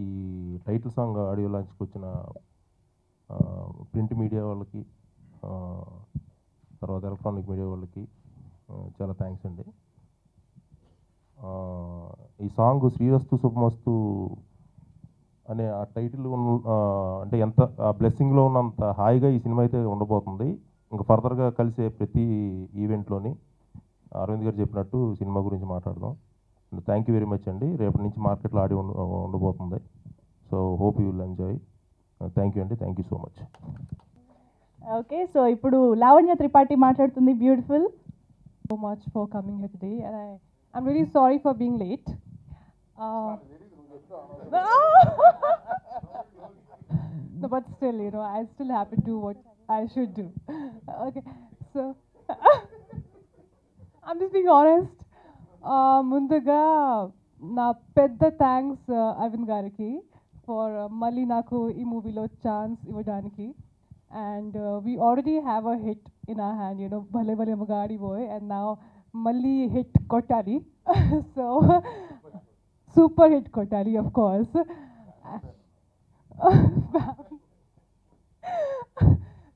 ఈ title song audio లాంచ్కి వచ్చిన print media వాళ్ళకి, తర్వాత ఎలక్ట్రానిక్ మీడియా వాళ్ళకి చాలా థ్యాంక్స్ అండి. ఈ సాంగ్ శ్రీరస్తు శుభమస్తు అనే ఆ టైటిల్ అంటే ఎంత ఆ బ్లెస్సింగ్లో ఉన్నంత హాయిగా ఈ సినిమా అయితే ఉండబోతుంది. ఇంకా ఫర్దర్గా కలిసే ప్రతి ఈవెంట్లోని అరవింద్ గారు చెప్పినట్టు సినిమా గురించి మాట్లాడదాం. థ్యాంక్ యూ వెరీ మచ్ అండి. రేపటి నుంచి మార్కెట్లో ఆడి ఉండబోతుంది. So hope you will enjoy. Thank you అండి. Thank you so much. Okay, so ఇప్పుడు లావణ్య త్రిపాఠి మాట్లాడుతుంది. Beautiful. So much for coming here today, and I'm really sorry for being late. No, but still, I still have to do what I should do. Okay, so I'm just being honest. ముందుగా నా పెద్ద thanks Arvind గారికి for మళ్ళీ నాకు ఈ మూవీలో chance ఇవ్వడానికి. And we already have a hit in our hand, Bhale Bhale Magadi Boy, and now Malli hit Kottali. So, super hit Kottali, of course.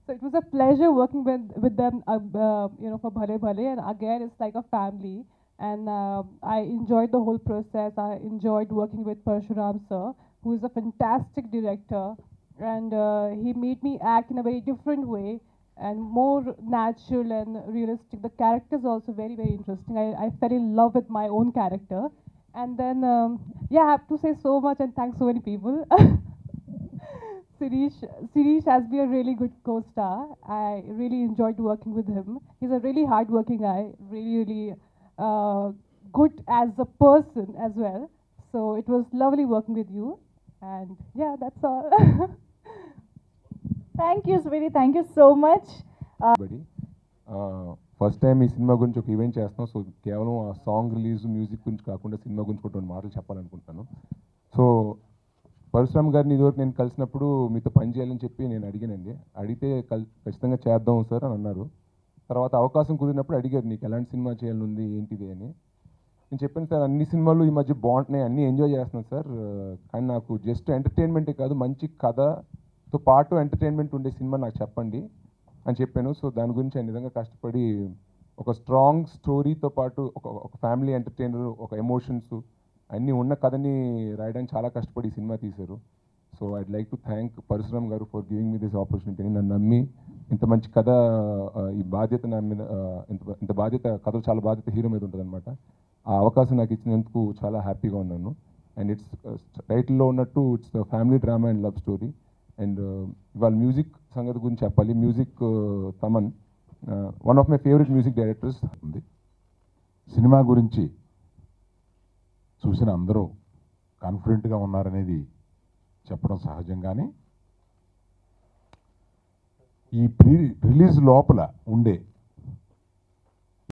So it was a pleasure working with them, for Bhale Bhale, and again, it's like a family. And I enjoyed the whole process. I enjoyed working with Parshuram sir, who is a fantastic director. And he made me act in a very different way and more natural and realistic. The character is also very, very interesting. I fell in love with my own character. And then, I have to say so much and thanks so many people. Sirish has been a really good co-star. I really enjoyed working with him. He's a really hard-working guy, really, really good as a person as well. So it was lovely working with you. And that's all. Thank you, sweetie. Thank you so much. First time ఈ cinema గురించి ఒక event చేస్తున్నాం. So కేవలం ఆ song release music గురించి కాకుండా cinema గురించి కూడా 2 మాటలు చెప్పాలనుకుంటున్నాను. సో పరశురామ్ గారిని ఇదివరకు నేను కలిసినప్పుడు మీతో పని చేయాలని చెప్పి నేను అడిగానండి. అడిగితే ఖచ్చితంగా చేద్దాం సార్ అని అన్నారు. తర్వాత అవకాశం కుదిరినప్పుడు అడిగారు, నీకు ఎలాంటి సినిమా చేయాలని ఉంది ఏంటిది అని. నేను చెప్పాను, సార్ అన్ని సినిమాలు ఈ మధ్య బాగుంటున్నాయి, అన్నీ ఎంజాయ్ చేస్తున్నాను సార్, కానీ నాకు జస్ట్ ఎంటర్టైన్మెంటే కాదు, మంచి కథతో పాటు ఎంటర్టైన్మెంట్ ఉండే సినిమా నాకు చెప్పండి అని చెప్పాను. సో దాని గురించి ఆయన నిజంగా కష్టపడి ఒక స్ట్రాంగ్ స్టోరీతో పాటు ఒక ఫ్యామిలీ ఎంటర్టైనర్, ఒక ఎమోషన్స్ అన్నీ ఉన్న కథని రాయడానికి చాలా కష్టపడి ఈ సినిమా తీశారు. So I'd like to thank Parashuram గారు for giving me this opportunity. నన్ను నమ్మి ఇంత మంచి కథ, ఈ బాధ్యత నా మీద, ఇంత బాధ్యత, కథలో చాలా బాధ్యత హీరో మీద ఉంటుంది అనమాట. ఆ అవకాశం నాకు ఇచ్చినందుకు చాలా హ్యాపీగా ఉన్నాను. అండ్ ఇట్స్ టైటిల్లో ఉన్నట్టు it's family drama and love story. And ఇవాళ మ్యూజిక్ సంగతి గురించి చెప్పాలి. Music Thaman, one of my favourite music directors ఉంది. సినిమా గురించి చూసిన అందరూ కాన్ఫిడెంట్గా ఉన్నారనేది చెప్పడం సహజంగానే ఈ రిలీజ్ లోపల ఉండే